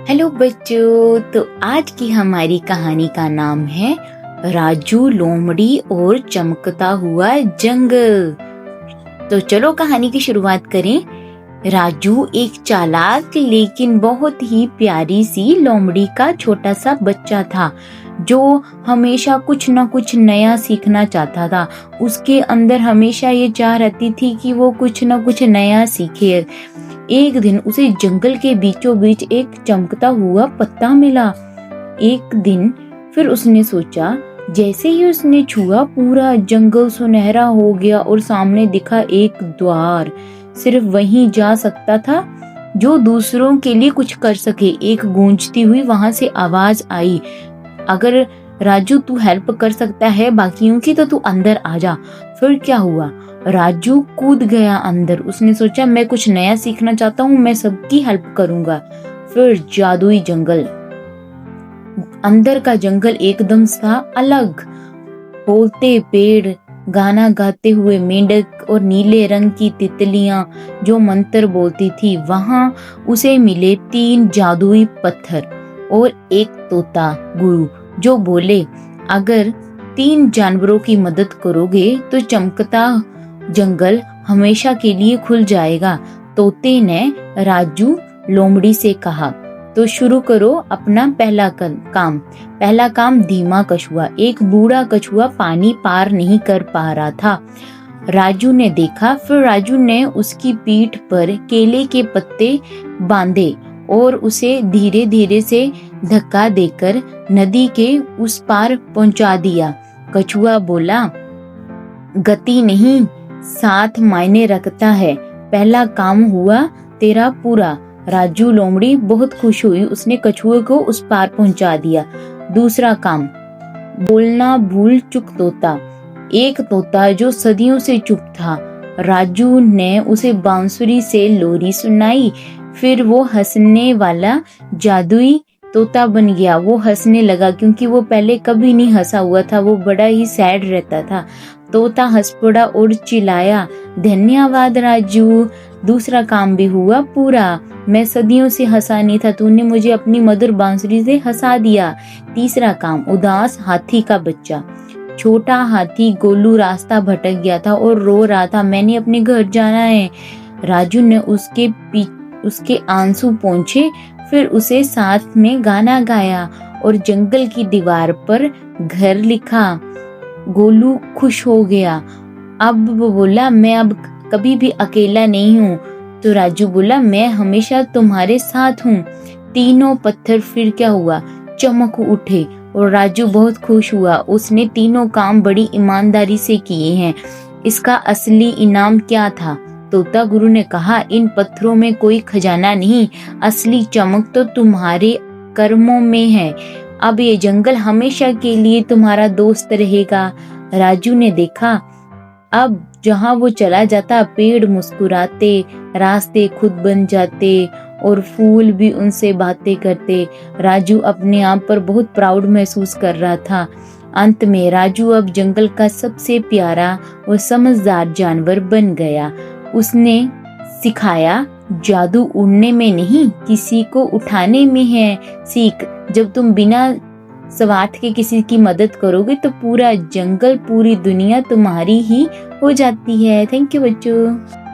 Hello बच्चों, तो आज की हमारी कहानी का नाम है राजू, लोमड़ी और चमकता हुआ जंगल। तो चलो कहानी की शुरुआत करें। राजू एक चालाक लेकिन बहुत ही प्यारी सी लोमड़ी का छोटा सा बच्चा था जो हमेशा कुछ न कुछ नया सीखना चाहता था। उसके अंदर हमेशा ये चाह रहती थी कि वो कुछ न कुछ नया सीखे। एक दिन उसे जंगल के बीचों बीच एक चमकता हुआ पत्ता मिला। एक दिन फिर उसने सोचा, जैसे ही उसने छुआ पूरा जंगल सुनहरा हो गया और सामने दिखा एक द्वार। सिर्फ वहीं जा सकता था जो दूसरों के लिए कुछ कर सके। एक गूंजती हुई वहां से आवाज आई, अगर राजू तू हेल्प कर सकता है बाकियों की तो तू अंदर आ जा। फिर क्या हुआ, राजू कूद गया अंदर। उसने सोचा मैं कुछ नया सीखना चाहता हूँ, मैं सबकी हेल्प करूंगा। फिर जादुई जंगल, अंदर का जंगल एकदम सा अलग। बोलते पेड़, गाना गाते हुए मेंढक और नीले रंग की तितलियां जो मंत्र बोलती थी। वहां उसे मिले 3 जादुई पत्थर और एक तोता गुरु जो बोले, अगर 3 जानवरों की मदद करोगे तो चमकता जंगल हमेशा के लिए खुल जाएगा। तोते ने राजू लोमड़ी से कहा, तो शुरू करो अपना पहला काम। पहला काम धीमा कछुआ। एक बूढ़ा कछुआ पानी पार नहीं कर पा रहा था। राजू ने देखा, फिर राजू ने उसकी पीठ पर केले के पत्ते बांधे और उसे धीरे धीरे से धक्का देकर नदी के उस पार पहुंचा दिया। कछुआ बोला, गति नहीं साथ मायने रखता है। पहला काम हुआ तेरा पूरा। राजू लोमड़ी बहुत खुश हुई, उसने कछुए को उस पार पहुंचा दिया। दूसरा काम, बोलना भूल चुक तोता। एक तोता जो सदियों से चुप था, राजू ने उसे बांसुरी से लोरी सुनाई। फिर वो हंसने वाला जादुई तोता बन गया। वो हंसने लगा क्योंकि वो पहले कभी नहीं हंसा हुआ था, वो बड़ा ही सैड रहता था। तोता हंस पड़ा और चिल्लाया, धन्यवाद राजू, दूसरा काम भी हुआ पूरा। मैं सदियों से हंसा नहीं था, तूने मुझे अपनी मधुर बांसुरी से हंसा दिया। तीसरा काम, उदास हाथी का बच्चा। छोटा हाथी गोलू रास्ता भटक गया था और रो रहा था, मैंने अपने घर जाना है। राजू ने उसके आंसू पोंछे, फिर उसे साथ में गाना गाया और जंगल की दीवार पर घर लिखा। गोलू खुश हो गया। अब वो बोला, मैं अब कभी भी अकेला नहीं हूँ। तो राजू बोला, मैं हमेशा तुम्हारे साथ हूँ। तीनों पत्थर फिर क्या हुआ, चमक उठे और राजू बहुत खुश हुआ। उसने तीनों काम बड़ी ईमानदारी से किए हैं। इसका असली इनाम क्या था? तोता गुरु ने कहा, इन पत्थरों में कोई खजाना नहीं, असली चमक तो तुम्हारे कर्मों में है। अब ये जंगल हमेशा के लिए तुम्हारा दोस्त रहेगा। राजू ने देखा, अब जहाँ वो चला जाता पेड़ मुस्कुराते, रास्ते खुद बन जाते और फूल भी उनसे बातें करते। राजू अपने आप पर बहुत प्राउड महसूस कर रहा था। अंत में राजू अब जंगल का सबसे प्यारा और समझदार जानवर बन गया। उसने सिखाया, जादू उड़ने में नहीं, किसी को उठाने में है। सीख, जब तुम बिना स्वार्थ के किसी की मदद करोगे तो पूरा जंगल, पूरी दुनिया तुम्हारी ही हो जाती है। थैंक यू बच्चों।